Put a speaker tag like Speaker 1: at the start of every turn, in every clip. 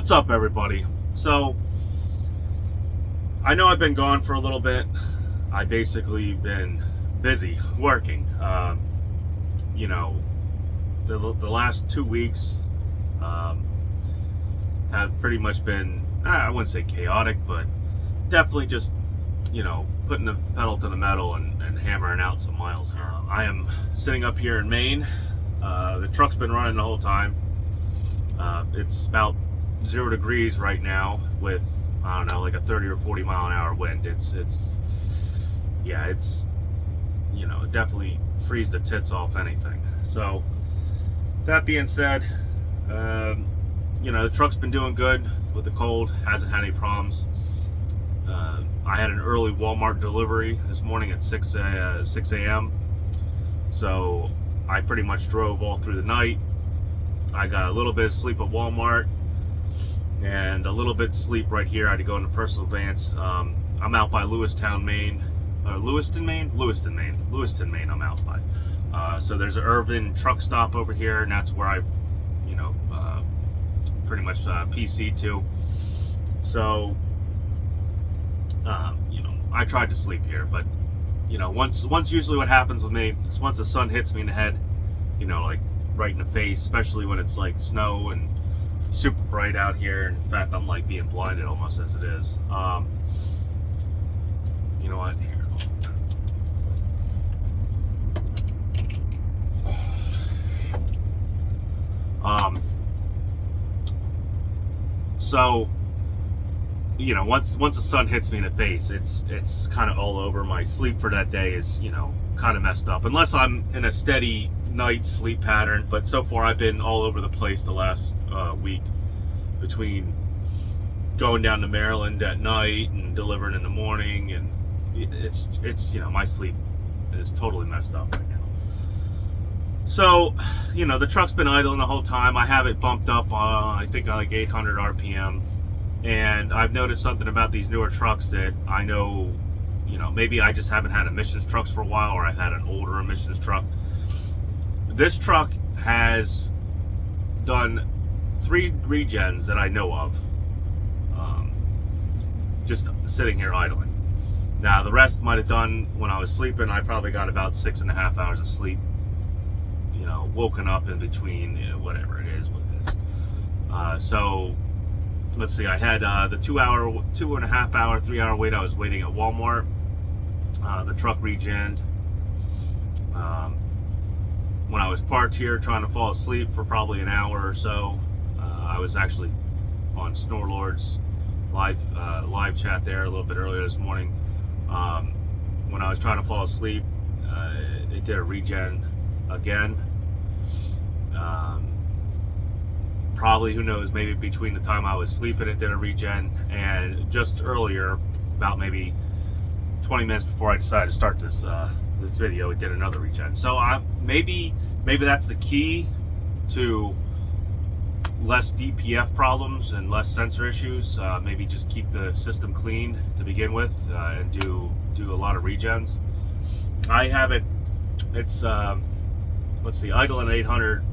Speaker 1: What's up, everybody? So, I know I've been gone for a little bit. I basically been busy working. The last 2 weeks have pretty much been, I wouldn't say chaotic, but definitely just, putting the pedal to the metal and hammering out some miles here. I am sitting up here in Maine. The truck's been running the whole time. It's about 0 degrees right now with, I don't know, like a 30 or 40 mile an hour wind. It definitely frees the tits off anything. So that being said, the truck's been doing good with the cold, hasn't had any problems. I had an early Walmart delivery this morning at 6 a.m. So I pretty much drove all through the night. I got a little bit of sleep at Walmart and a little bit of sleep right here. I had to go into personal advance. I'm out by Lewiston, Maine. Lewiston, Maine I'm out by. So there's an Irvin truck stop over here, and that's where I, pretty much PC to. So, I tried to sleep here, but, once usually what happens with me is once the sun hits me in the head, like right in the face, especially when it's like snow and super bright out here. In fact, I'm like being blinded almost as it is. You know what? Here. So, once the sun hits me in the face, it's kind of all over. My sleep for that day is, kind of messed up. Unless I'm in a steady night sleep pattern, but so far I've been all over the place the last week, between going down to Maryland at night and delivering in the morning, and it's my sleep is totally messed up right now. So, the truck's been idling the whole time. I have it bumped up, I think like 800 RPM. And I've noticed something about these newer trucks that I know, maybe I just haven't had emissions trucks for a while, or I've had an older emissions truck. This truck has done 3 regens that I know of, just sitting here idling. Now, the rest might have done when I was sleeping. I probably got about 6.5 hours of sleep, woken up in between, whatever it is, so let's see, I had the 2.5 hour, 3 hour wait. I was waiting at Walmart. The truck regened. When I was parked here trying to fall asleep for probably an hour or so, I was actually on Snorlord's live chat there a little bit earlier this morning. When I was trying to fall asleep, it did a regen again. Probably, who knows, maybe between the time I was sleeping it did a regen, and just earlier, about maybe 20 minutes before I decided to start this video, it did another regen. So maybe that's the key to less DPF problems and less sensor issues. Maybe just keep the system clean to begin with, and do a lot of regens. I have it. It's let's see, idling at 800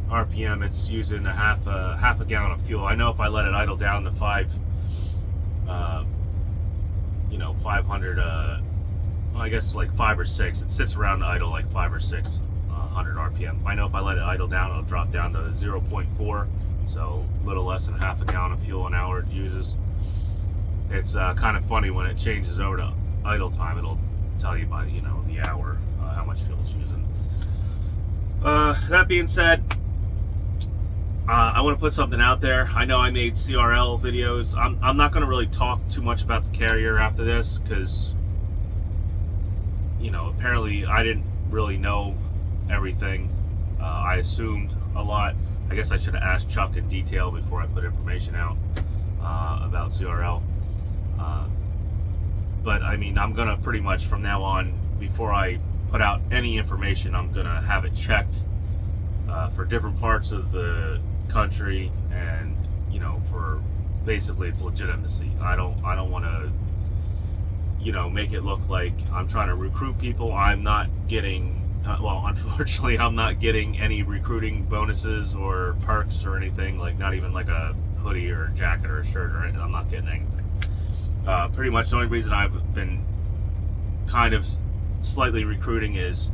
Speaker 1: RPM. It's using a half a gallon of fuel. I know if I let it idle down to 500, I guess like 5 or 6. It sits around idle like 5 or 600 RPM. I know if I let it idle down, it'll drop down to 0.4, so a little less than half a gallon of fuel an hour it uses. It's kind of funny when it changes over to idle time. It'll tell you by the hour how much fuel it's using. That being said, I want to put something out there. I know I made CRL videos. I'm not going to really talk too much about the carrier after this, because apparently I didn't really know everything. I assumed a lot. I guess I should have asked Chuck in detail before I put information out about CRL. But I mean, I'm going to pretty much from now on, before I put out any information, I'm going to have it checked for different parts of the country, and for basically its legitimacy. I don't want to make it look like I'm trying to recruit people. I'm not getting unfortunately I'm not getting any recruiting bonuses or perks or anything, like not even like a hoodie or a jacket or a shirt, or I'm not getting anything. Pretty much the only reason I've been kind of slightly recruiting is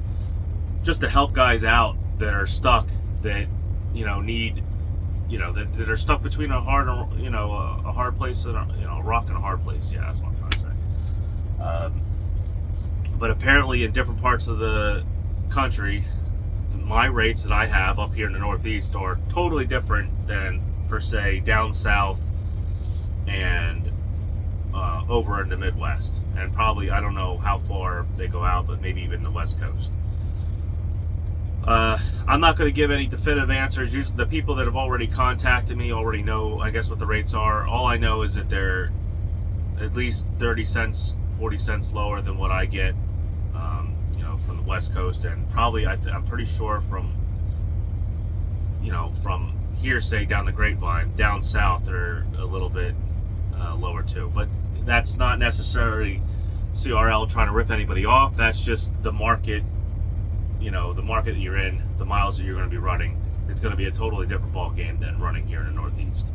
Speaker 1: just to help guys out that are stuck, that need, that are stuck between a hard place and a rock and a hard place. Yeah, that's what I'm trying to say. But apparently in different parts of the country, my rates that I have up here in the Northeast are totally different than, per se, down south and over in the Midwest. And probably, I don't know how far they go out, but maybe even the West Coast. I'm not going to give any definitive answers. Usually the people that have already contacted me already know, I guess, what the rates are. All I know is that they're at least 30 cents, 40 cents lower than what I get, from the West Coast, and probably I'm pretty sure from hearsay down the grapevine, down south they're a little bit lower too. But that's not necessarily CRL trying to rip anybody off. That's just the market. The market that you're in, the miles that you're going to be running. It's going to be a totally different ball game than running here in the Northeast.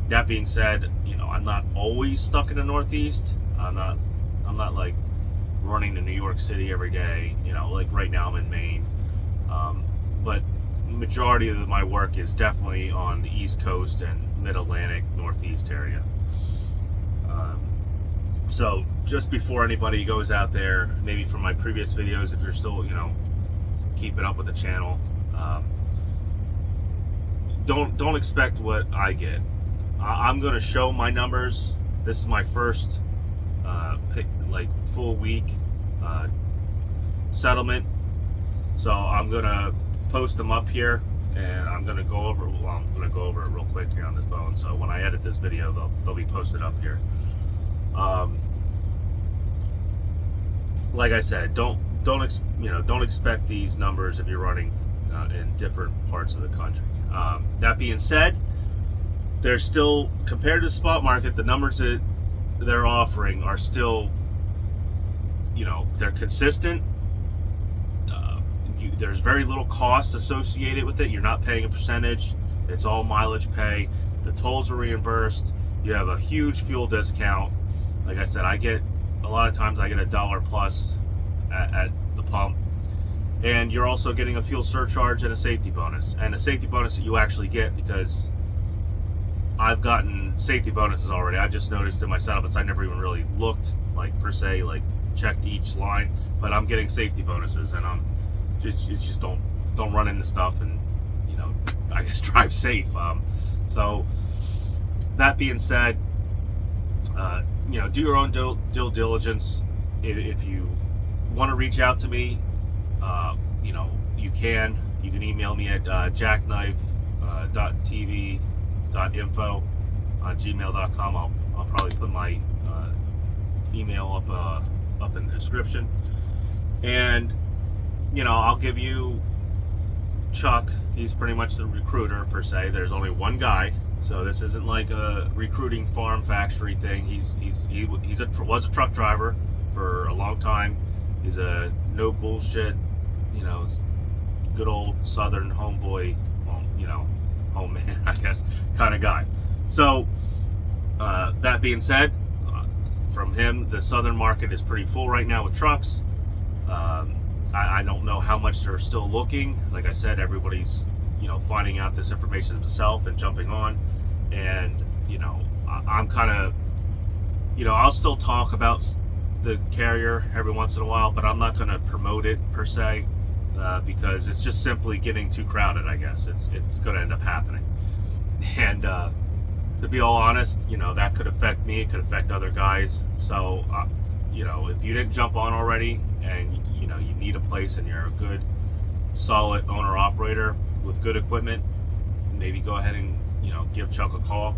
Speaker 1: That being said, I'm not always stuck in the Northeast. I'm not like running to New York City every day. Like right now I'm in Maine. But majority of my work is definitely on the East Coast and Mid-Atlantic, Northeast area. So just before anybody goes out there, maybe from my previous videos, if you're still, keeping up with the channel, don't expect what I get. I'm going to show my numbers. This is my first full week settlement, so I'm going to post them up here, and I'm going to go over it real quick here on the phone, so when I edit this video they'll be posted up here. Like I said, don't expect these numbers if you're running in different parts of the country. That being said, they're still, compared to the spot market, the numbers that they're offering are still, they're consistent. There's very little cost associated with it. You're not paying a percentage. It's all mileage pay. The tolls are reimbursed. You have a huge fuel discount. Like I said, a lot of times I get $1 plus at the pump. And you're also getting a fuel surcharge and a safety bonus. And a safety bonus that you actually get, because I've gotten safety bonuses already. I just noticed in my settlements, I never even really looked, per se, checked each line. But I'm getting safety bonuses, and it's just don't run into stuff, and I guess drive safe. So that being said, do your own due diligence. If you want to reach out to me, you can email me at jackknife.tv.info on gmail.com. I'll probably put my email up in the description, and I'll give you Chuck. He's pretty much the recruiter, per se. There's only one guy, so this isn't like a recruiting farm factory thing. He was a truck driver for a long time. He's a no bullshit, good old Southern homeboy, home man, I guess, kind of guy. So that being said, from him, the Southern market is pretty full right now with trucks. I don't know how much they're still looking. Like I said, everybody's finding out this information themselves and jumping on. And I'm kind of, I'll still talk about the carrier every once in a while, but I'm not going to promote it per se, because it's just simply getting too crowded. I guess it's going to end up happening. And to be all honest, that could affect me. It could affect other guys. So if you didn't jump on already, and you need a place, and you're a good, solid owner operator with good equipment, maybe go ahead and give Chuck a call.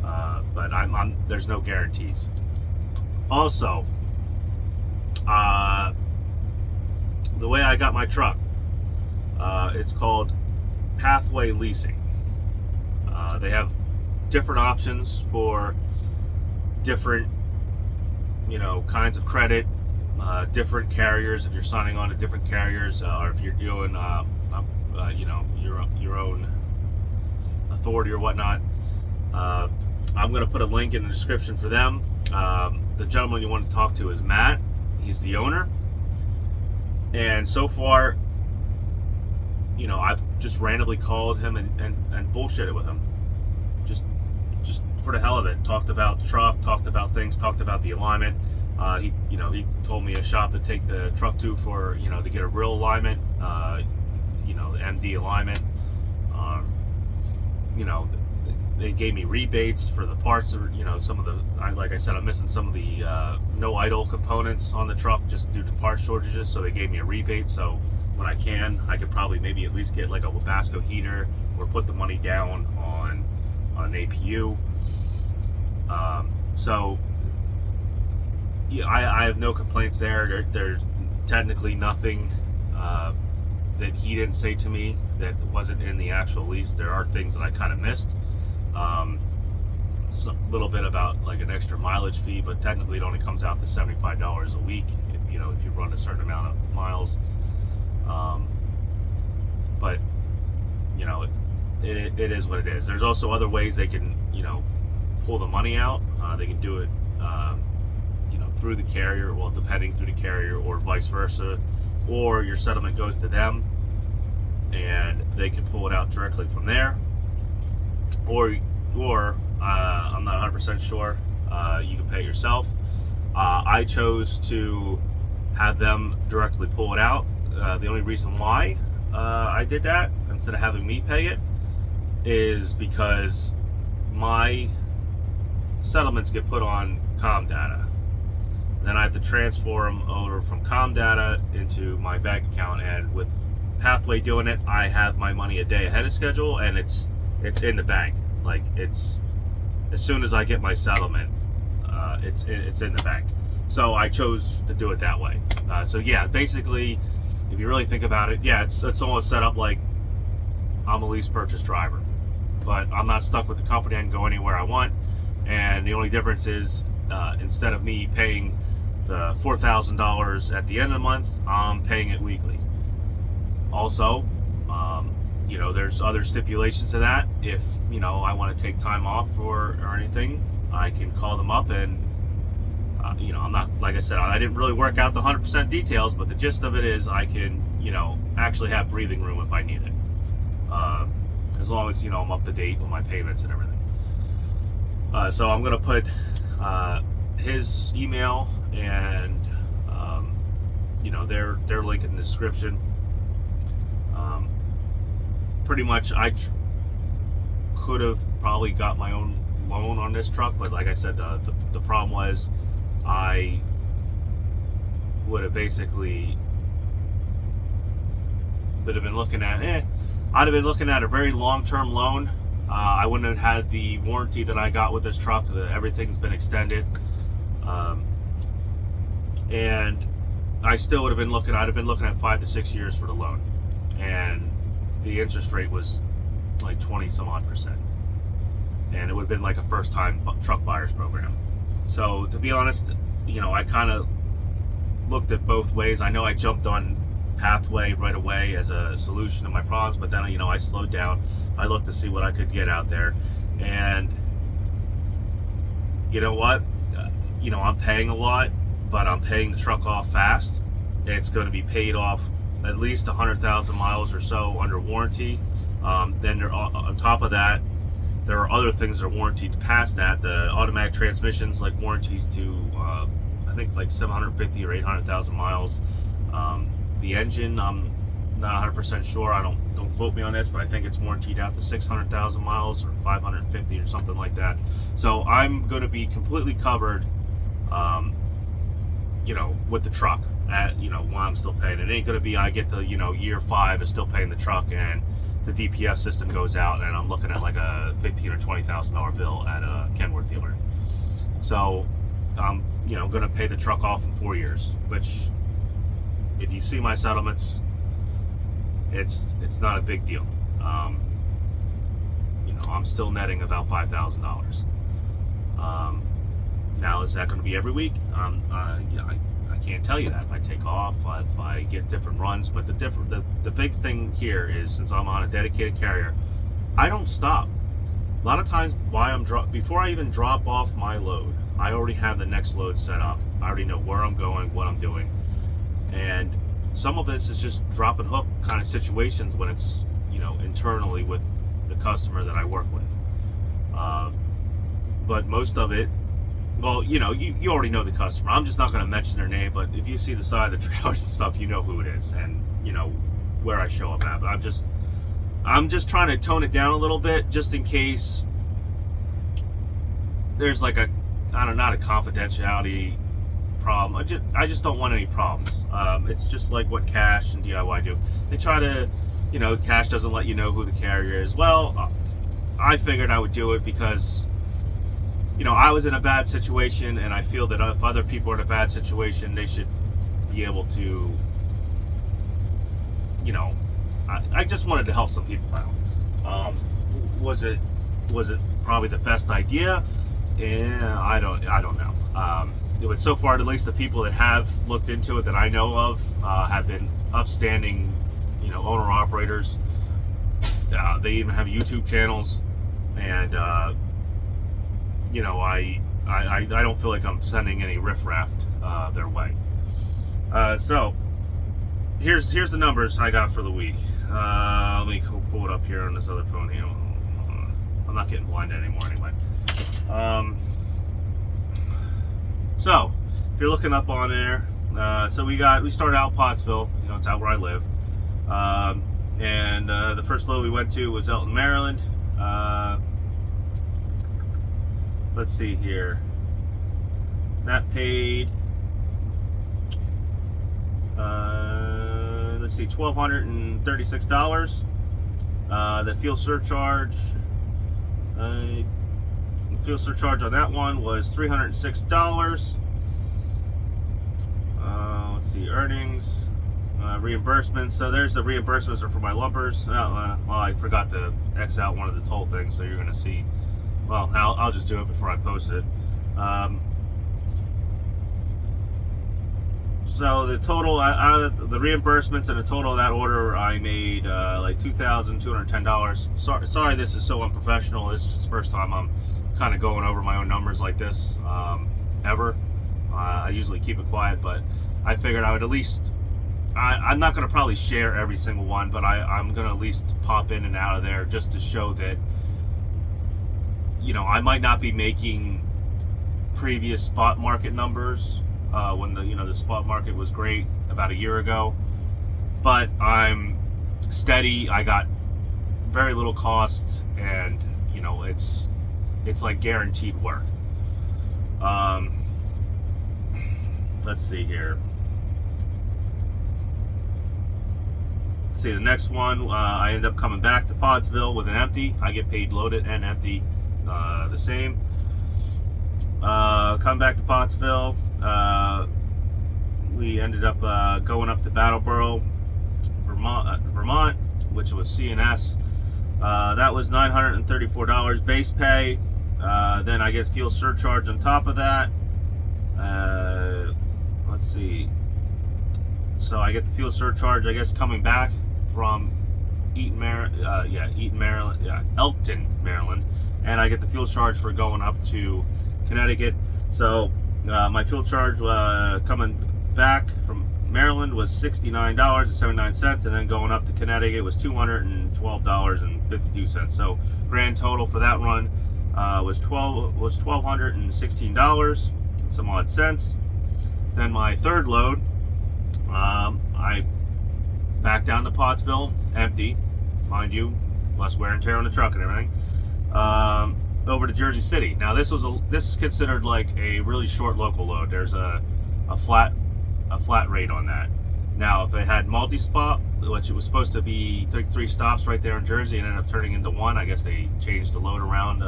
Speaker 1: But there's no guarantees. Also, the way I got my truck, it's called Pathway Leasing. They have different options for different, kinds of credit, different carriers. If you're signing on to different carriers, or if you're doing, your own authority or whatnot. I'm going to put a link in the description for them. The gentleman you want to talk to is Matt. He's the owner. And so far, I've just randomly called him and bullshitted with him. Just for the hell of it. Talked about the truck, talked about things, talked about the alignment. He told me a shop to take the truck to for, to get a real alignment, the MD alignment. They gave me rebates for the parts, or some of the, like I said, I'm missing some of the no idle components on the truck just due to part shortages, so they gave me a rebate. So when I could probably maybe at least get like a Webasto heater or put the money down on an APU. So yeah, I have no complaints there. There's technically nothing that he didn't say to me that wasn't in the actual lease. There are things that I kind of missed. A little bit about like an extra mileage fee, but technically it only comes out to $75 a week if you run a certain amount of miles. But it is what it is. There's also other ways they can pull the money out. They can do it through the carrier, well, depending through the carrier, or vice versa, or your settlement goes to them and they can pull it out directly from there, or I'm not 100% sure, you can pay it yourself. I chose to have them directly pull it out. The only reason why I did that instead of having me pay it is because my settlements get put on Comdata. Then I have to transfer them over from Comdata into my bank account, and with Pathway doing it, I have my money a day ahead of schedule, and it's in the bank. Like, it's as soon as I get my settlement, it's in the bank. So I chose to do it that way. So yeah, basically, if you really think about it, yeah, it's almost set up like I'm a lease purchase driver, but I'm not stuck with the company. I can go anywhere I want, and the only difference is instead of me paying the $4,000 at the end of the month, I'm paying it weekly. Also, there's other stipulations to that. If I want to take time off or anything, I can call them up, and I'm not, like I said, I didn't really work out the 100% details, but the gist of it is I can actually have breathing room if I need it, as long as I'm up to date with my payments and everything. So I'm gonna put his email and their link in the description. Pretty much, I could have probably got my own loan on this truck, but like I said, the problem was I would have basically been looking at I'd have been looking at a very long-term loan. I wouldn't have had the warranty that I got with this truck. Everything's been extended, and I still would have been looking. I'd have been looking at 5 to 6 years for the loan, and the interest rate was like 20 some odd %, and it would have been like a first-time truck buyers program. So to be honest, I kind of looked at both ways. I know I jumped on Pathway right away as a solution to my problems, but then I slowed down. I looked to see what I could get out there, and you know what, I'm paying a lot, but I'm paying the truck off fast. It's going to be paid off at least 100,000 miles or so under warranty. Then on top of that, there are other things that are warranted past that. The automatic transmissions, like, warranties to I think like 750 or 800,000 miles. The engine, I'm not 100% sure. Don't quote me on this, but I think it's warranted out to 600,000 miles or 550 or something like that. So I'm going to be completely covered, with the truck while I'm still paying. It ain't going to be I get to year 5 and still paying the truck, and the DPF system goes out, and I'm looking at like a $15,000 or $20,000 bill at a Kenworth dealer. So I'm going to pay the truck off in 4 years, which, if you see my settlements, it's not a big deal. I'm still netting about $5,000. Now, is that going to be every week? I can't tell you that. If I take off, if I get different runs, but the big thing here is, since I'm on a dedicated carrier, I don't stop. A lot of times, before I even drop off my load, I already have the next load set up. I already know where I'm going, what I'm doing, and some of this is just drop and hook kind of situations when it's, internally with the customer that I work with. But most of it, well, you already know the customer. I'm just not going to mention their name, but if you see the side of the trailers and stuff, you know who it is, and where I show up at. But I'm just trying to tone it down a little bit, just in case there's like not a confidentiality problem. I just don't want any problems. It's just like what Cash and DIY do. They try to, Cash doesn't let you know who the carrier is. Well, I figured I would do it because, I was in a bad situation, and I feel that if other people are in a bad situation, they should be able to, I just wanted to help some people out. Was it probably the best idea? Yeah, I don't know. But so far, at least the people that have looked into it that I know of have been upstanding, owner operators. They even have YouTube channels, and I don't feel like I'm sending any riffraff their way. So here's the numbers I got for the week. Let me pull it up here on this other phone here. I'm not getting blinded anymore anyway. So if you're looking up on there, so we started out Pottsville. It's out where I live. And the first load we went to was Elton, Maryland. Let's see here. That paid, let's see, $1,236. The fuel surcharge on that one was $306. Let's see, earnings, reimbursements. So there's the reimbursements are for my lumpers. Well, I forgot to X out one of the toll things, so you're going to see. Well, I'll just do it before I post it. So the total out of the reimbursements and the total of that order, I made like $2,210. Sorry, this is so unprofessional. This is just the first time I'm kind of going over my own numbers like this ever. I usually keep it quiet, but I figured I would at least. I'm not going to probably share every single one, but I'm going to at least pop in and out of there just to show that. I might not be making previous spot market numbers when the spot market was great about a year ago, but I'm steady. I got very little cost, and it's like guaranteed work. Let's see here. Let's see, the next one, I end up coming back to Pottsville with an empty. I get paid loaded and empty. The same. Come back to Pottsville. We ended up going up to Brattleboro, Vermont, which was CNS. That was $934 base pay. Then I get fuel surcharge on top of that. Let's see. So I get the fuel surcharge, I guess, coming back from Elkton, Maryland. And I get the fuel charge for going up to Connecticut. So my fuel charge coming back from Maryland was $69.79, and then going up to Connecticut was $212.52. So grand total for that run was $1,216 and some odd cents. Then my third load, I back down to Pottsville, empty, mind you, less wear and tear on the truck and everything. Over to Jersey City. Now this is considered like a really short local load. There's a flat rate on that. Now if it had multi-spot, which it was supposed to be 3 stops right there in Jersey, and ended up turning into 1. I guess they changed the load around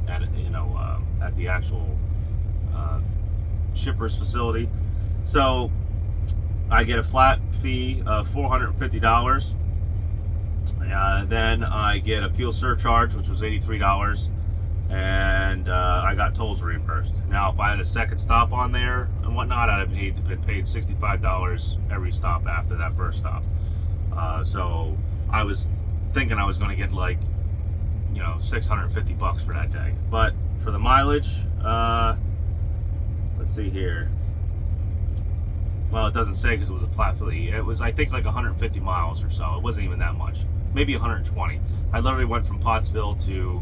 Speaker 1: at the actual shipper's facility. So I get a flat fee of $450. Then I get a fuel surcharge, which was $83, and I got tolls reimbursed. Now, if I had a second stop on there and whatnot, I'd have been paid $65 every stop after that first stop. So I was thinking I was going to get like $650 for that day. But for the mileage, let's see here. Well, it doesn't say because it was a flat fee. It was, I think, like 150 miles or so. It wasn't even that much. Maybe 120. I literally went from Pottsville to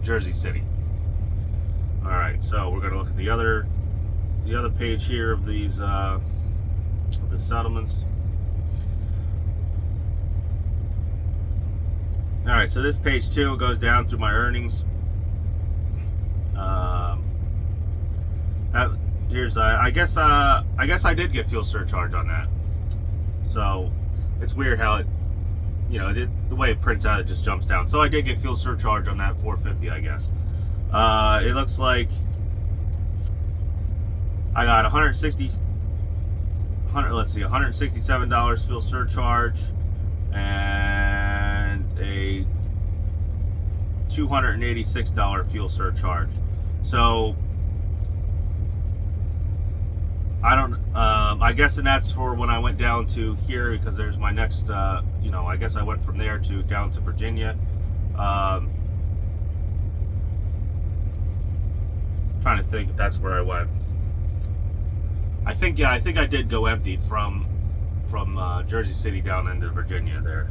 Speaker 1: Jersey City. All right, so we're gonna look at the other page here of these of the settlements. All right, so this page 2 goes down through my earnings. Here's I guess I did get fuel surcharge on that. So it's weird how it, the way it prints out, it just jumps down. So I did get fuel surcharge on that $4.50, I guess. It looks like I got $167 fuel surcharge and a $286 fuel surcharge. So I guess, and that's for when I went down to here, because there's my next, I guess I went from there down to Virginia. Trying to think if that's where I went. I think I did go empty from Jersey City down into Virginia there.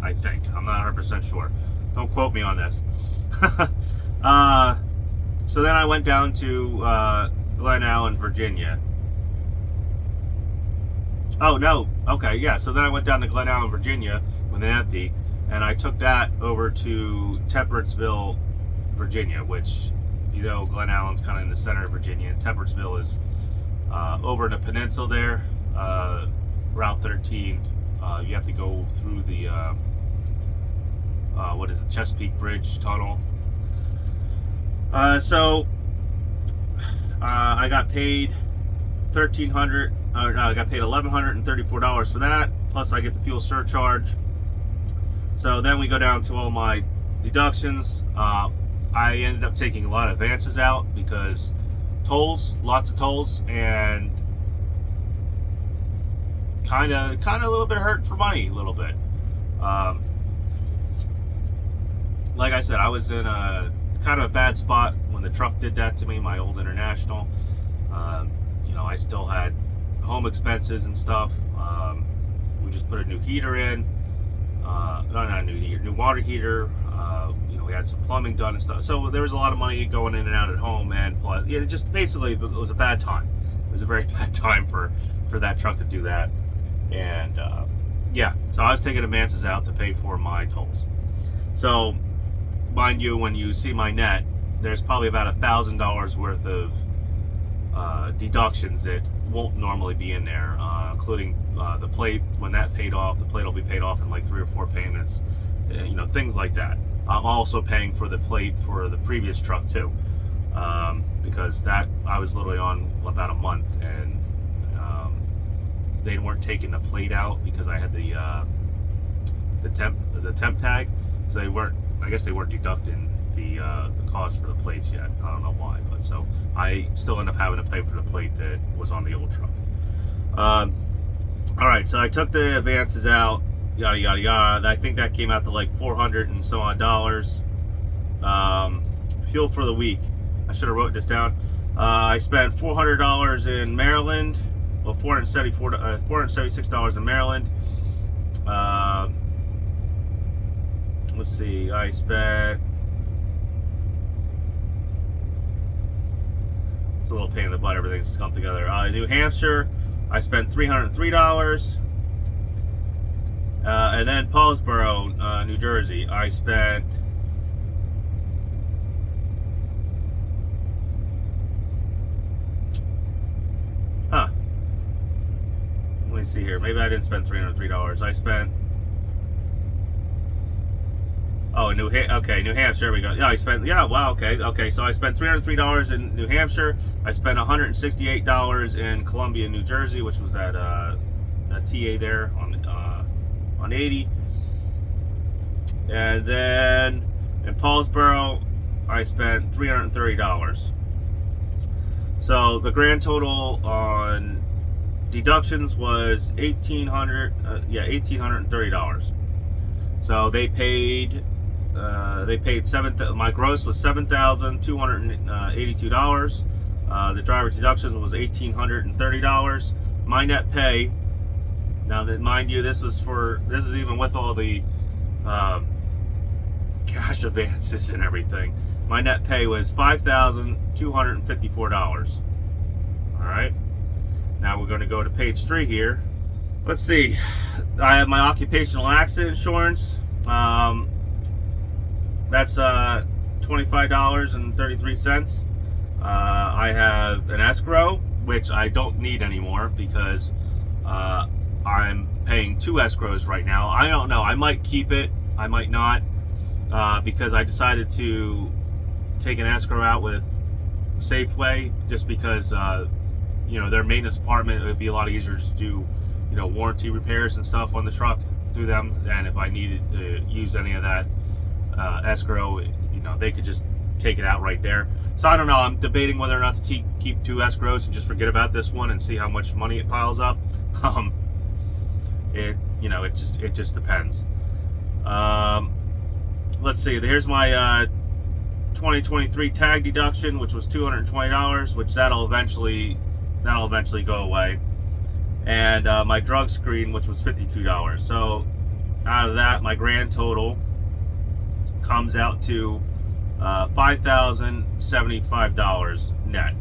Speaker 1: I think. I'm not 100% sure. Don't quote me on this. So then I went down to Glen Allen, Virginia. Oh, no. Okay, yeah. So then I went down to Glen Allen, Virginia with an empty, and I took that over to Temperatesville, Virginia, which, Glen Allen's kind of in the center of Virginia, and Temperatesville is over in the peninsula there, Route 13. You have to go through the, Chesapeake Bridge Tunnel. So I got paid I got paid $1,134 for that, plus I get the fuel surcharge. So then we go down to all my deductions. I ended up taking a lot of advances out because lots of tolls, and kind of a little bit hurt for money, a little bit. Like I said, I was in a kind of a bad spot when the truck did that to me, my old International. I still had home expenses and stuff. We just put a new heater in. Not a new heater, new water heater. We had some plumbing done and stuff. So there was a lot of money going in and out at home, and plus, just basically it was a bad time. It was a very bad time for that truck to do that. And so I was taking advances out to pay for my tolls. So mind you, when you see my net, there's probably about $1,000 worth of deductions that won't normally be in there, including the plate. When that paid off, the plate will be paid off in like 3 or 4 payments, things like that. I'm also paying for the plate for the previous truck too, because that I was literally on about a month, and they weren't taking the plate out because I had the temp tag, so they weren't. I guess they weren't deducting the cost for the plates yet. I don't know why, but so I still end up having to pay for the plate that was on the old truck. All right, so I took the advances out, yada yada yada. I think that came out to like $400 and so on dollars. Fuel for the week. I should have wrote this down. I spent $400 in Maryland. Well, $476 in Maryland. Let's see. I spent. It's a little pain in the butt. Everything's come together. New Hampshire, I spent $303. And then Paulsboro, New Jersey, I spent. Let me see here. Maybe I didn't spend $303. I spent. Oh, New Hampshire. There we go. Yeah, I spent. Yeah, wow. Okay. So I spent $303 in New Hampshire. I spent $168 in Columbia, New Jersey, which was at a TA there on 80. And then in Paulsboro, I spent $330. So the grand total on deductions was $1,830. So they paid my gross was $7,282. The driver deductions was $1,830. My net pay, now that, mind you, this is even with all the cash advances and everything. My net pay was $5,254. All right. Now we're going to go to page 3 here. Let's see. I have my occupational accident insurance. That's $25.33. I have an escrow, which I don't need anymore because I'm paying 2 escrows right now. I don't know. I might keep it. I might not, because I decided to take an escrow out with Safeway just because their maintenance department, it would be a lot easier to do warranty repairs and stuff on the truck through them. And if I needed to use any of that escrow, they could just take it out right there. So I don't know. I'm debating whether or not to keep 2 escrows and just forget about this one and see how much money it piles up. It just depends. Let's see. Here's my 2023 tag deduction, which was $220, which that'll eventually go away. And my drug screen, which was $52. So out of that, my grand total comes out to $5,075 net.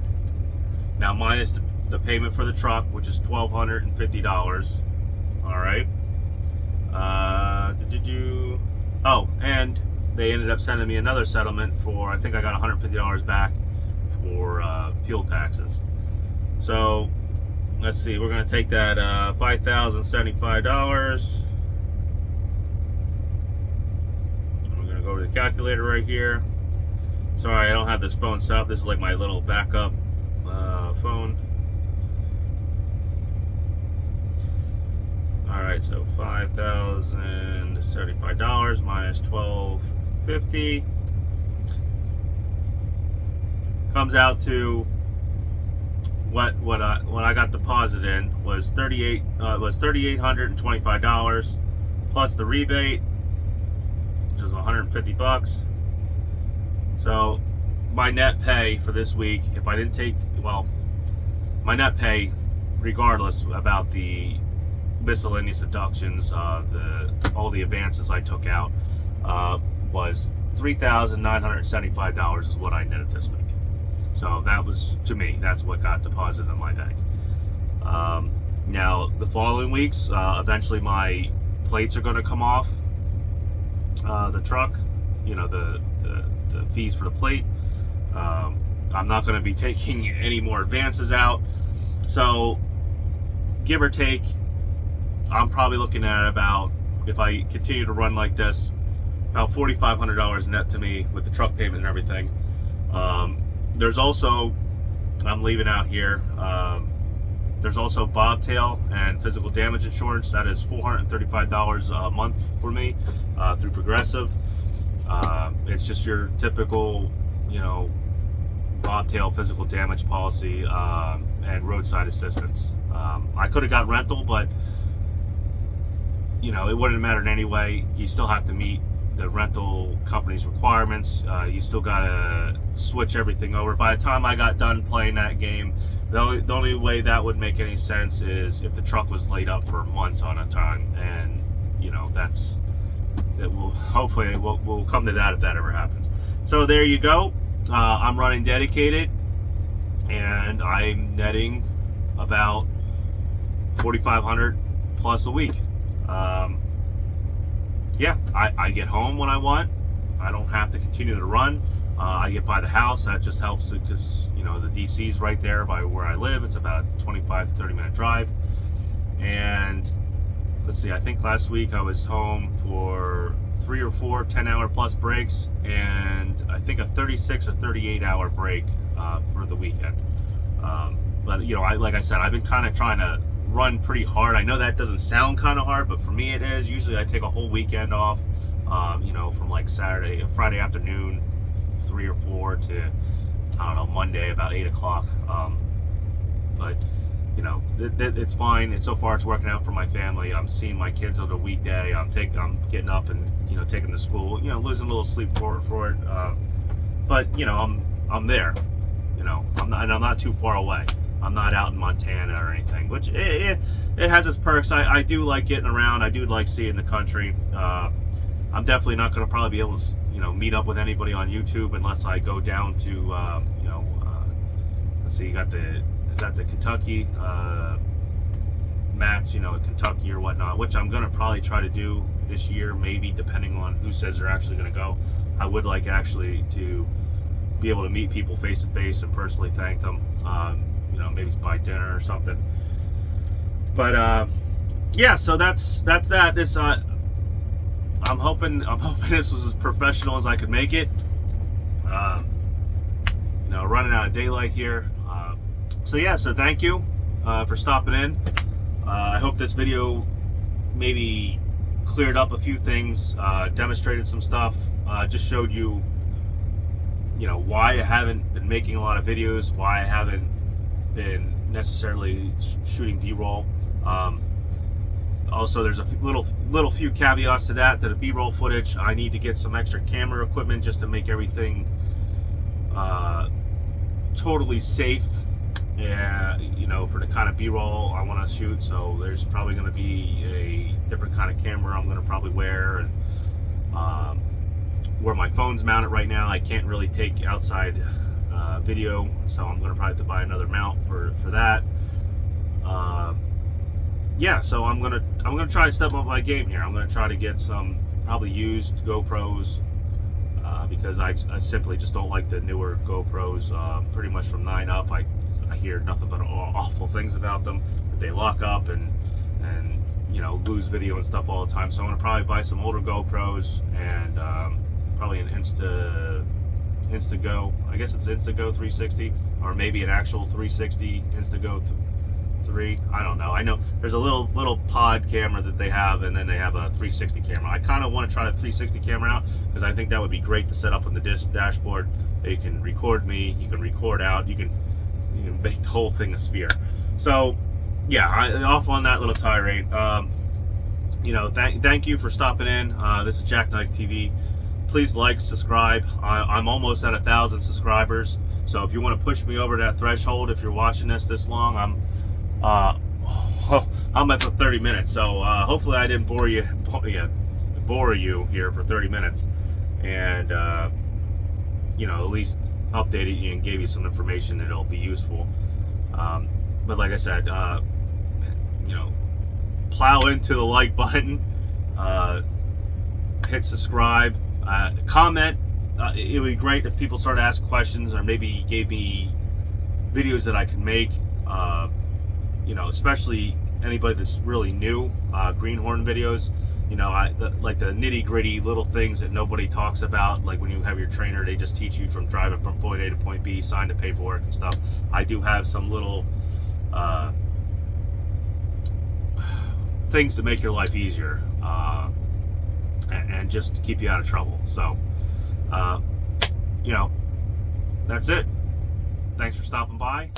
Speaker 1: Now minus the payment for the truck, which is $1,250. All right. Oh, and they ended up sending me another settlement for, I think I got $150 back for fuel taxes. So let's see, we're going to take that $5,075. We're going to go to the calculator right here. Sorry, I don't have this phone set up. This is like my little backup phone. Alright, so $5,075 minus $1,250 comes out to what I got deposited in was $3,825 plus the rebate, which was $150. So my net pay for this week, if I didn't take, my net pay, regardless about the miscellaneous deductions, all the advances I took out, was $3,975 is what I netted this week. So that was, to me, that's what got deposited in my bank. Now the following weeks, eventually my plates are going to come off the truck. The fees for the plate. I'm not going to be taking any more advances out. So give or take, I'm probably looking at about, if I continue to run like this, about $4,500 net to me with the truck payment and everything. There's also, I'm leaving out here, there's also bobtail and physical damage insurance. That is $435 a month for me through Progressive. It's just your typical, bobtail physical damage policy and roadside assistance. I could have got rental, but it wouldn't have mattered anyway. You still have to meet the rental company's requirements. You still gotta switch everything over. By the time I got done playing that game, the only way that would make any sense is if the truck was laid up for months on a time, and hopefully we'll come to that if that ever happens. So there you go. I'm running dedicated, and I'm netting about $4,500 plus a week. I get home when I want. I don't have to continue to run. I get by the house. That just helps it because the DC's right there by where I live. It's about a 25 to 30 minute drive. And let's see, I think last week I was home for 3 or 4 10-hour plus breaks, and I think a 36 or 38-hour break for the weekend. But like I said, I've been kind of trying to run pretty hard. I know that doesn't sound kind of hard, but for me it is. Usually I take a whole weekend off, from like Friday afternoon, 3 or 4 to, I don't know, Monday about 8 o'clock. But you know, it's fine. And so far, it's working out for my family. I'm seeing my kids on a weekday. I'm getting up and, you know, taking them to school. You know, losing a little sleep for it. But you know, I'm there. You know, I'm not too far away. I'm not out in Montana or anything, which it has its perks. I do like getting around. I do like seeing the country. I'm definitely not going to probably be able to, you know, meet up with anybody on YouTube unless I go down to, you know, let's see, is that the Kentucky, mats, you know, Kentucky or whatnot, which I'm going to probably try to do this year, maybe, depending on who says they're actually going to go. I would like actually to be able to meet people face to face and personally thank them. You know, maybe buy dinner or something. But yeah, so that's that. This I'm hoping this was as professional as I could make it. You know, running out of daylight here. So yeah, so thank you for stopping in. I hope this video maybe cleared up a few things, demonstrated some stuff, just showed you, you know, why I haven't been making a lot of videos, why I haven't been necessarily shooting B-roll. Also, there's a little few caveats to the B-roll footage. I need to get some extra camera equipment just to make everything totally safe, you know, for the kind of B-roll I want to shoot. So there's probably going to be a different kind of camera I'm going to probably wear, and where my phone's mounted right now, I can't really take outside video, so I'm going to probably have to buy another mount for that. Yeah, so I'm gonna try to step up my game here. I'm gonna try to get some probably used GoPros, because I simply just don't like the newer GoPros. Pretty much from 9 up, I hear nothing but awful things about them. That they lock up and you know, lose video and stuff all the time. So I'm gonna probably buy some older GoPros and probably an Instago. I guess it's Instago 360, or maybe an actual 360 Instago 3. I don't know. I know there's a little pod camera that they have, and then they have a 360 camera. I kind of want to try the 360 camera out because I think that would be great to set up on the dashboard. You can record me, you can record out, you can make the whole thing a sphere. So yeah, off on that little tirade. You know, thank you for stopping in. This is Jackknife TV. Please like, subscribe. I'm almost at 1,000 subscribers. So if you want to push me over that threshold, if you're watching this long, I'm at the 30 minutes. So hopefully I didn't bore you here for 30 minutes, and you know, at least updated you and gave you some information that'll be useful. But like I said, you know, plow into the like button, hit subscribe, comment. It would be great if people started asking questions, or maybe gave me videos that I could make. You know, especially anybody that's really new, greenhorn videos. You know, like the nitty-gritty little things that nobody talks about, like when you have your trainer, they just teach you from driving from point A to point B, sign the paperwork and stuff. I do have some little things to make your life easier, and just to keep you out of trouble. So, you know, that's it. Thanks for stopping by.